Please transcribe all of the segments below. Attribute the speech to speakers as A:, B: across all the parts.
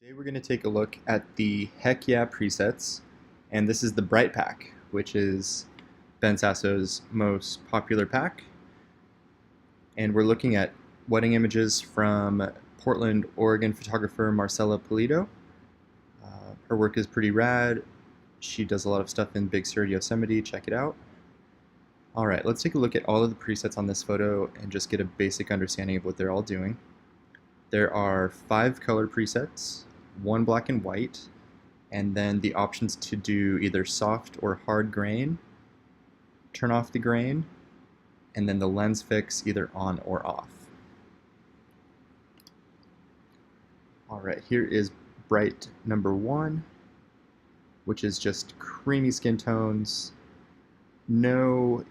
A: Today we're going to take a look at the Heck Yeah presets, and this is the Bright Pack, which is Ben Sasso's most popular pack. And we're looking at wedding images from Portland, Oregon photographer Marcela Pulido. Her work is pretty rad. She does a lot of stuff in Big Sur, Yosemite. Check it out. All right, let's take a look at all of the presets on this photo and just get a basic understanding of what they're all doing. There are 5 color presets, 1 black and white, and then the options to do either soft or hard grain, turn off the grain, and then the lens fix either on or off. All right, here is bright number 1, which is just creamy skin tones, no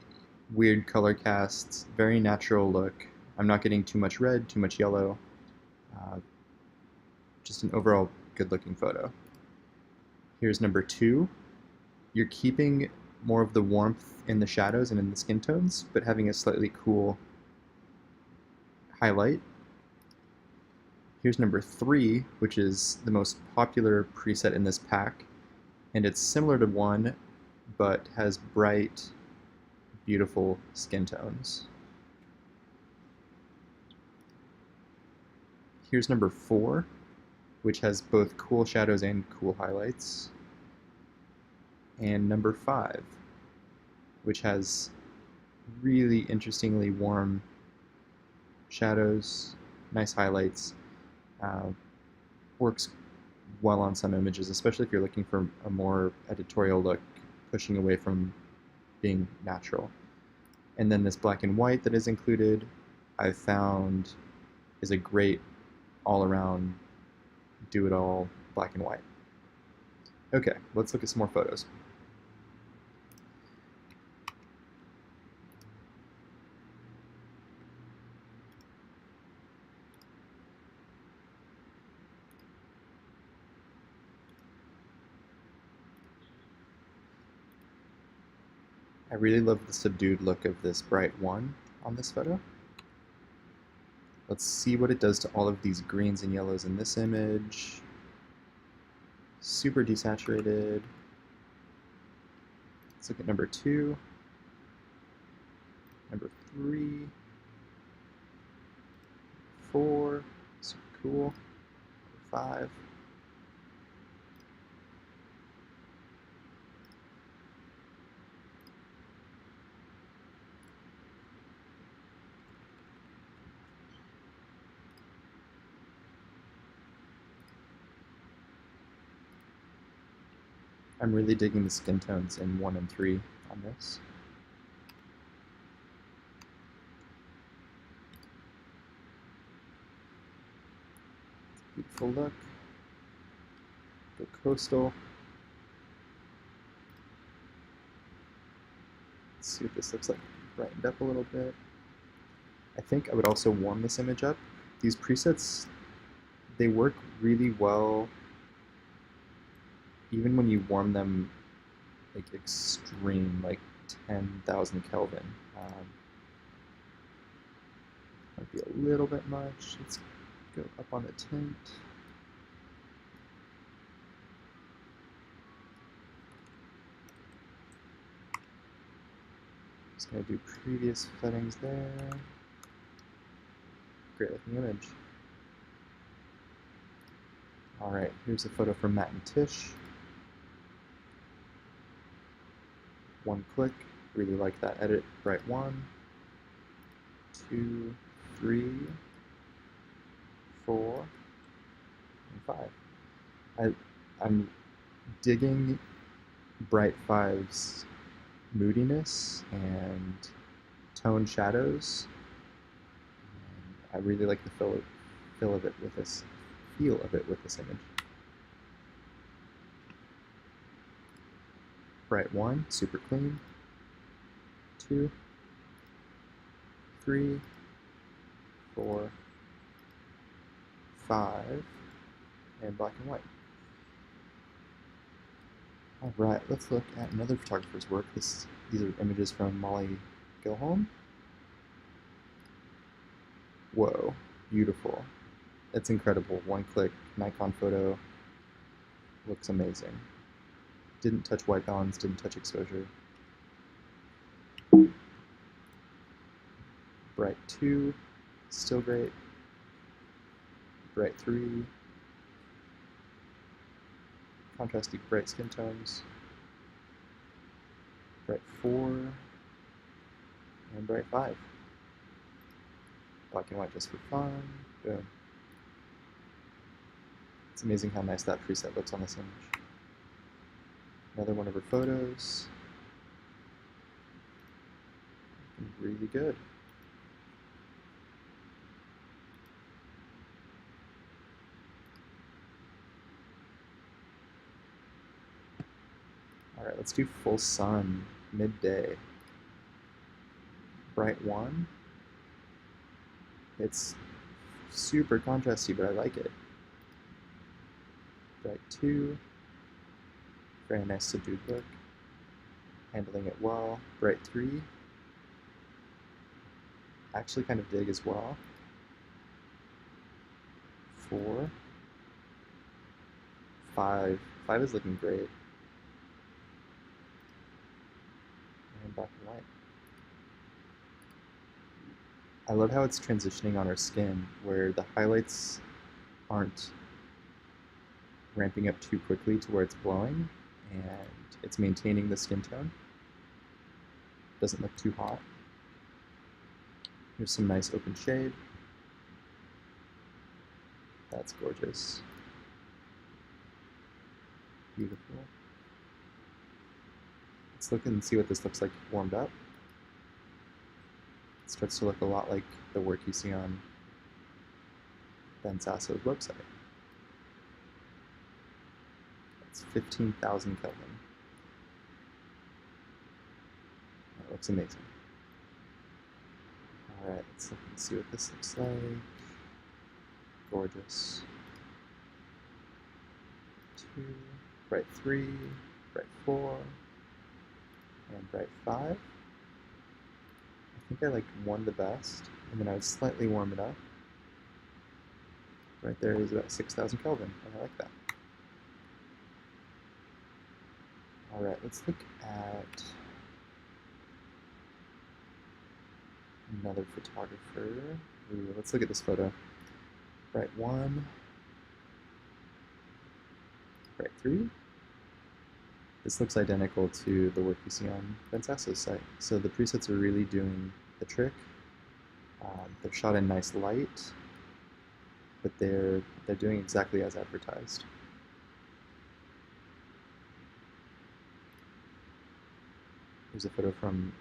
A: weird color casts, very natural look. I'm not getting too much red, too much yellow. Just an overall good looking photo. Here's number 2. You're keeping more of the warmth in the shadows and in the skin tones, but having a slightly cool highlight. Here's number 3, which is the most popular preset in this pack, and it's similar to 1, but has bright, beautiful skin tones. Here's number 4, which has both cool shadows and cool highlights. And number 5, which has really interestingly warm shadows, nice highlights. Works well on some images, especially if you're looking for a more editorial look, pushing away from being natural. And then this black and white that is included, I've found is a great all-around do-it-all black and white. Okay, let's look at some more photos. I really love the subdued look of this bright 1 on this photo. Let's see what it does to all of these greens and yellows in this image. Super desaturated. Let's look at number 2, number 3, 4, super cool, 5. I'm really digging the skin tones in 1 and 3 on this. Beautiful look. Go coastal. Let's see what this looks like. Brightened up a little bit. I think I would also warm this image up. These presets, they work really well even when you warm them like extreme, like 10,000 Kelvin. Might be a little bit much. Let's go up on the tint. Just gonna do previous settings there. Great looking image. All right, here's a photo from Matt and Tish. 1 click, really like that edit. Bright 1, 2, 3, 4, and 5. I'm digging Bright 5's moodiness and tone shadows. And I really like the feel of it with this image. Bright 1, super clean. 2, 3, 4, 5, and black and white. All right, let's look at another photographer's work. These are images from Molly Gilholm. Whoa, beautiful. It's incredible. One click, Nikon photo, looks amazing. Didn't touch white balance, didn't touch exposure. Bright 2, still great. Bright 3, contrasty bright skin tones. Bright 4, and bright 5. Black and white just for fun. Boom. It's amazing how nice that preset looks on this image. Another one of her photos. Really good. Alright, let's do full sun, midday. Bright 1. It's super contrasty, but I like it. Bright 2. Very nice subdued look. Handling it well. Bright 3. Actually kind of dig as well. 4. 5. 5 is looking great. And black and white. I love how it's transitioning on our skin, where the highlights aren't ramping up too quickly to where it's glowing, and it's maintaining the skin tone. Doesn't look too hot. Here's some nice open shade. That's gorgeous. Beautiful. Let's look and see what this looks like warmed up. It starts to look a lot like the work you see on Ben Sasso's website. It's 15,000 Kelvin. That looks amazing. Alright, let's look and see what this looks like. Gorgeous. 2, bright 3, bright 4, and bright 5. I think I like 1 the best, and then I would slightly warm it up. Right there is about 6,000 Kelvin, and I like that. Alright, let's look at another photographer. Ooh, let's look at this photo. Bright 1, bright 3. This looks identical to the work you see on Ben Sasso's site. So the presets are really doing the trick. They're shot in nice light, but they're doing exactly as advertised. Here's a photo from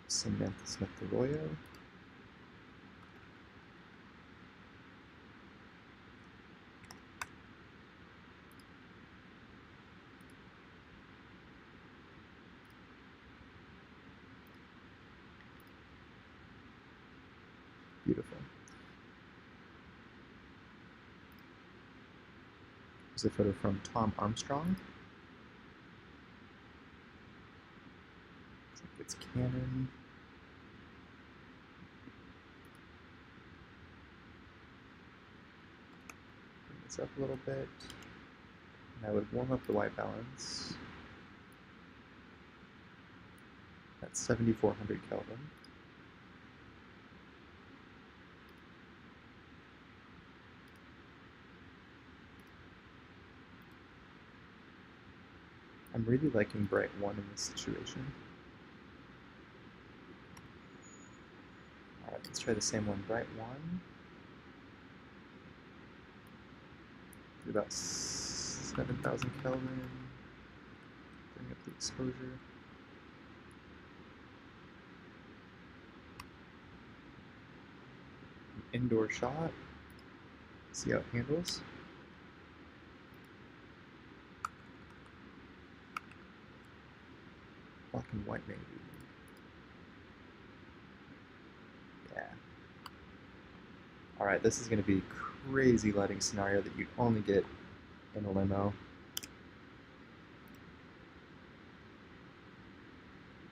A: Samantha Smith Arroyo. Beautiful. Here's a photo from Tom Armstrong. Looks like it's Canon. Bring this up a little bit. And I would warm up the white balance. That's 7,400 Kelvin. I'm really liking bright 1 in this situation. Alright, let's try the same one, bright 1. Do about 7,000 Kelvin. Bring up the exposure. An indoor shot. See how it handles. Black and white maybe. Yeah. Alright, this is going to be a crazy lighting scenario that you'd only get in a limo.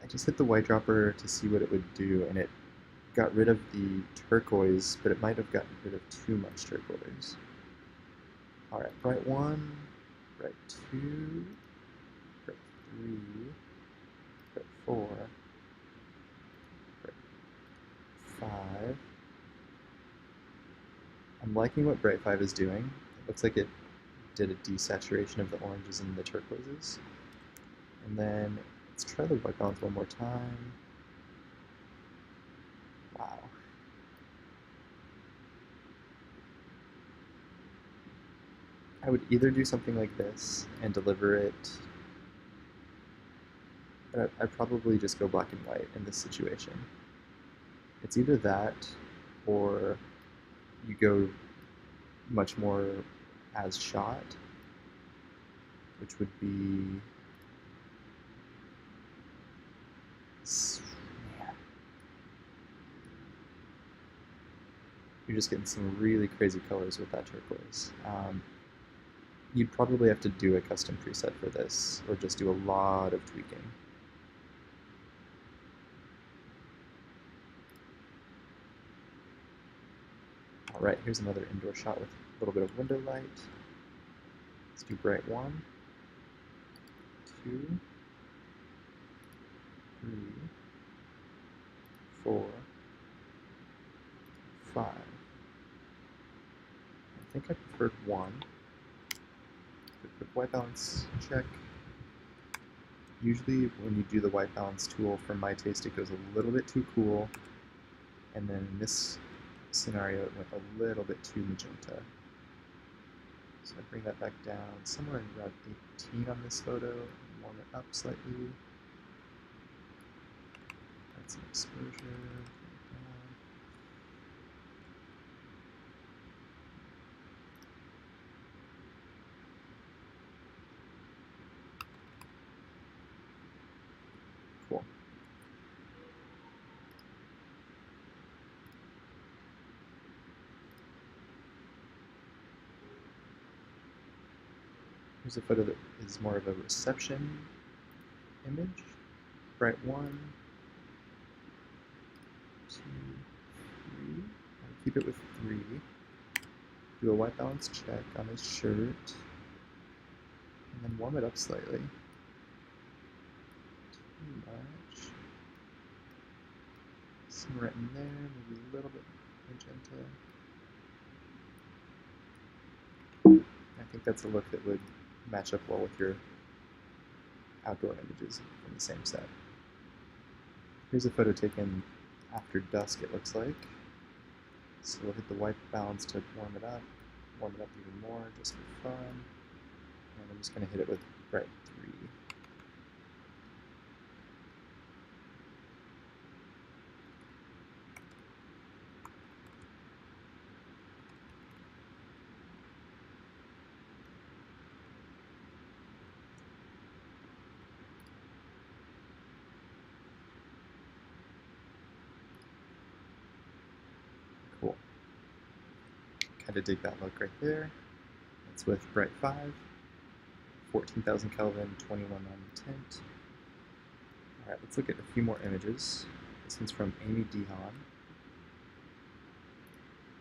A: I just hit the white dropper to see what it would do, and it got rid of the turquoise, but it might have gotten rid of too much turquoise. Alright, bright 1, bright 2, bright 3, bright 4, bright 5. I'm liking what bright 5 is doing. It looks like it did a desaturation of the oranges and the turquoises. And then let's try the white balance one more time. Wow. I would either do something like this and deliver it, but I'd probably just go black and white in this situation. It's either that or you go much more as shot, which would be, man, you're just getting some really crazy colors with that turquoise. You'd probably have to do a custom preset for this, or just do a lot of tweaking. Alright, here's another indoor shot with a little bit of window light. Let's do bright 1, 2, 3, 4, 5. I think I preferred 1. Quick white balance check. Usually when you do the white balance tool, for my taste, it goes a little bit too cool, and then in this scenario it went a little bit too magenta. So I bring that back down somewhere around 18 on this photo, warm it up slightly. Add some exposure. Cool. Here's a photo that is more of a reception image. Bright 1, 2, 3. I'll keep it with 3. Do a white balance check on his shirt, and then warm it up slightly. Too much. Somewhere in there, maybe a little bit magenta. I think that's a look that would match up well with your outdoor images from the same set. Here's a photo taken after dusk, it looks like. So we'll hit the white balance to warm it up even more, just for fun. And I'm just going to hit it with bright 3. Cool. Kind of dig that look right there. It's with bright 5, 14,000 Kelvin, 21 on the tint. Alright, let's look at a few more images. This one's from Amy Dehan.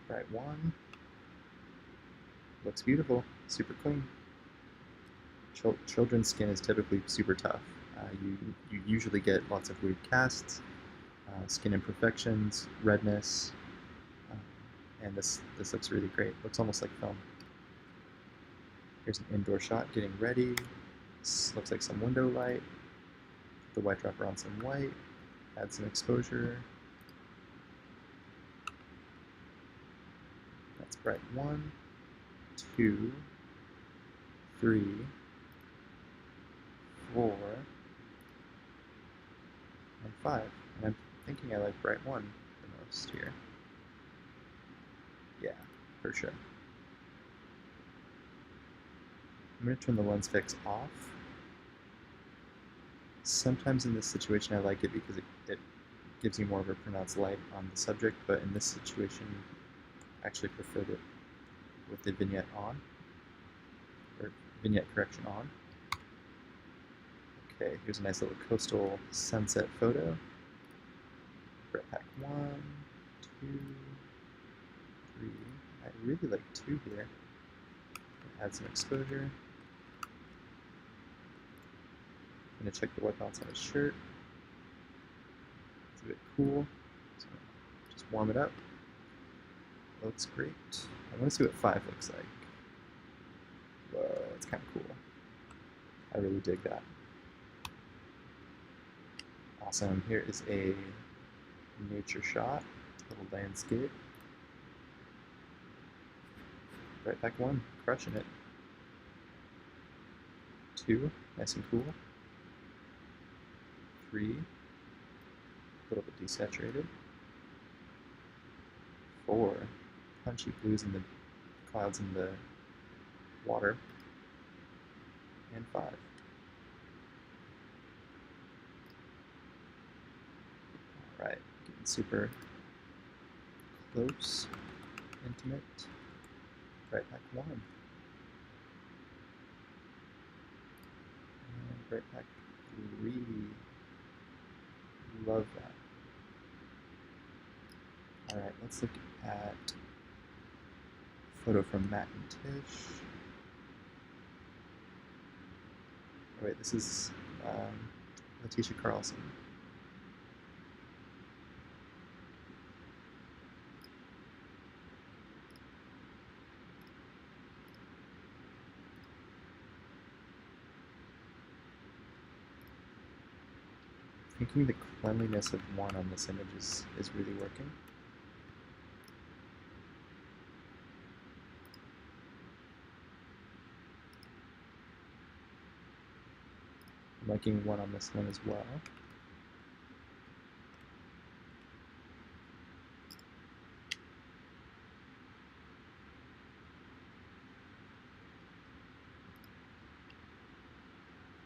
A: Bright 1. Looks beautiful, super clean. Children's skin is typically super tough. You usually get lots of weird casts, skin imperfections, redness, and this looks really great. Looks almost like film. Here's an indoor shot getting ready. This looks like some window light. Put the white dropper on some white. Add some exposure. That's bright 1, 2, 3, 4, and 5. And I'm thinking I like bright 1 the most here. Yeah, for sure. I'm going to turn the lens fix off. Sometimes in this situation I like it because it gives you more of a pronounced light on the subject, but in this situation I actually preferred it with the vignette on, or vignette correction on. Okay, here's a nice little coastal sunset photo. Bright pack 1, 2, 3. I really like 2 here. add some exposure. I'm going to check the white balance on his shirt. It's a bit cool, so just warm it up. Looks great. I want to see what 5 looks like. Whoa, it's kind of cool. I really dig that. Awesome. Here is a nature shot, little landscape. Right back 1, crushing it. 2, nice and cool. 3, a little bit desaturated. 4, punchy blues in the clouds in the water. And 5. Alright, getting super close, intimate. Right back 1. And right back 3. Love that. Alright, let's look at a photo from Matt and Tish. Oh, wait, this is Letitia Carlson. Thinking the cleanliness of 1 on this image is really working. I'm liking 1 on this one as well.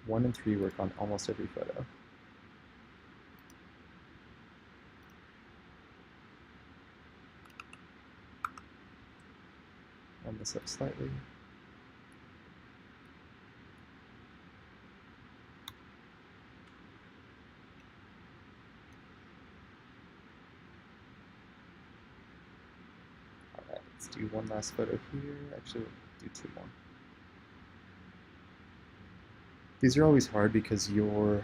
A: One and 3 work on almost every photo. Warm this up slightly. Alright, let's do 1 last photo here. Actually, we'll do 2 more. These are always hard because in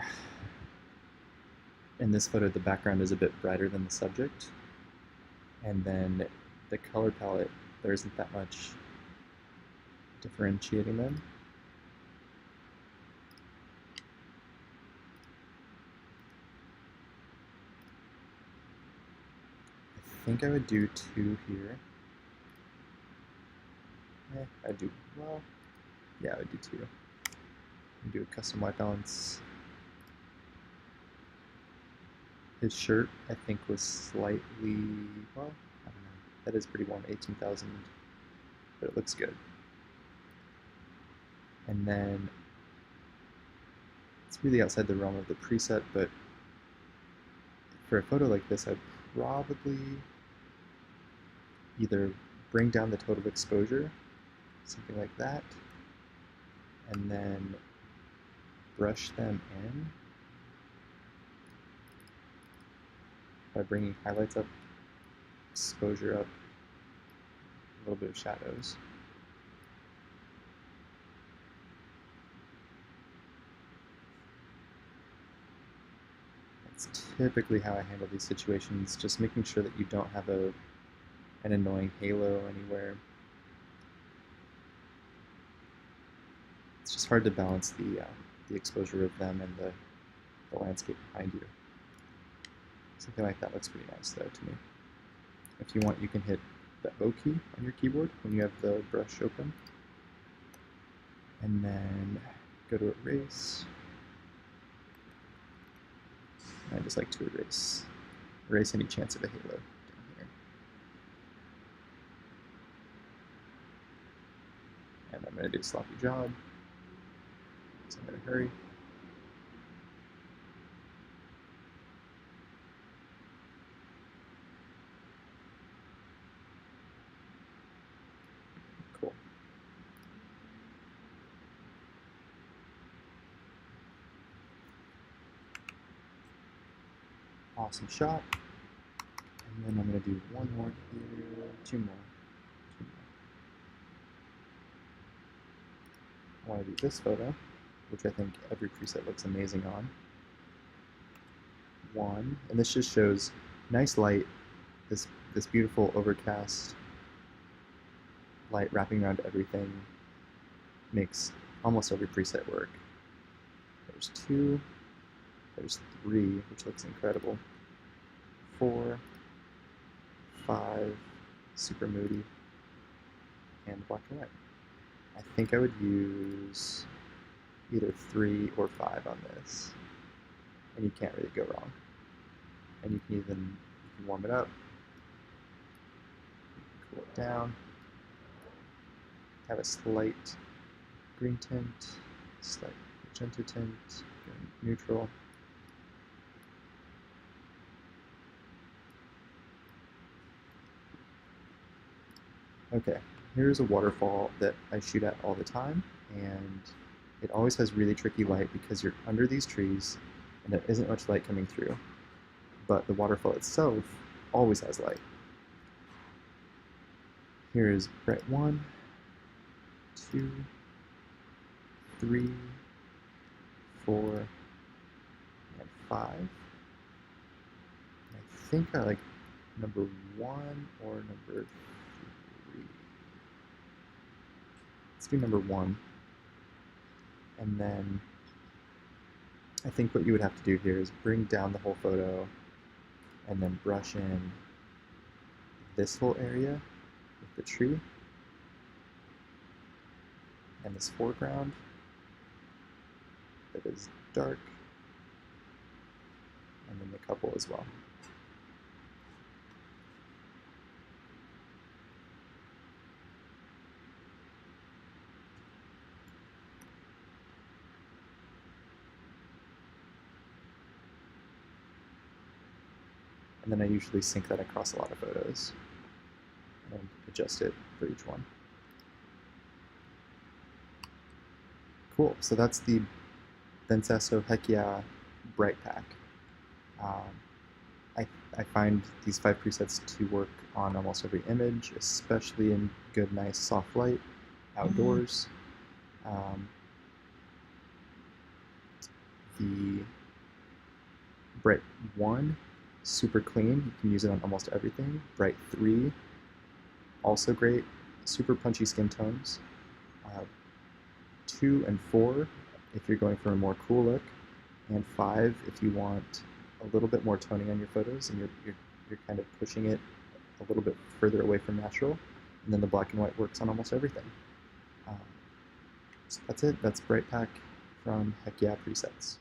A: this photo, the background is a bit brighter than the subject. And then the color palette, there isn't that much differentiating them. I think I would do 2 here. I'd do, well, yeah, I would do 2. And do a custom white balance. His shirt, I think, was slightly, well, I don't know. That is pretty warm, 18,000, but it looks good. And then it's really outside the realm of the preset, but for a photo like this, I'd probably either bring down the total exposure, something like that, and then brush them in by bringing highlights up, exposure up, a little bit of shadows. That's typically how I handle these situations, just making sure that you don't have an annoying halo anywhere. It's just hard to balance the exposure of them and the landscape behind you. Something like that looks pretty nice though to me. If you want, you can hit the O key on your keyboard when you have the brush open. And then go to erase. I just like to erase any chance of a halo down here. And I'm going to do a sloppy job, so I'm going to hurry. Cool. Awesome shot. And then I'm going to do 1 more here, 2 more. I want to do this photo, which I think every preset looks amazing on. 1, and this just shows nice light, this beautiful overcast light wrapping around everything makes almost every preset work. There's 2, there's 3, which looks incredible, 4, 5, super moody, and black and white. I think I would use either 3 or 5 on this, and you can't really go wrong. And you can warm it up, cool it down, have a slight green tint, slight magenta tint, neutral. Okay, here's a waterfall that I shoot at all the time, and it always has really tricky light because you're under these trees and there isn't much light coming through. But the waterfall itself always has light. Here's bright 1, 2, 3, 4, and 5. I think I like number 1 or number 3. Let's do number 1. And then I think what you would have to do here is bring down the whole photo and then brush in this whole area with the tree and this foreground that is dark, and then the couple as well. And then I usually sync that across a lot of photos and adjust it for each one. Cool, so that's the Bensasso Heck Yeah Bright Pack. I find these 5 presets to work on almost every image, especially in good, nice, soft light, outdoors. The Bright 1, super clean, you can use it on almost everything. Bright 3, also great, super punchy skin tones. 2 and 4, if you're going for a more cool look, and 5 if you want a little bit more toning on your photos and you're kind of pushing it a little bit further away from natural. And then the black and white works on almost everything. So that's it. That's Bright Pack from Heck Yeah Presets.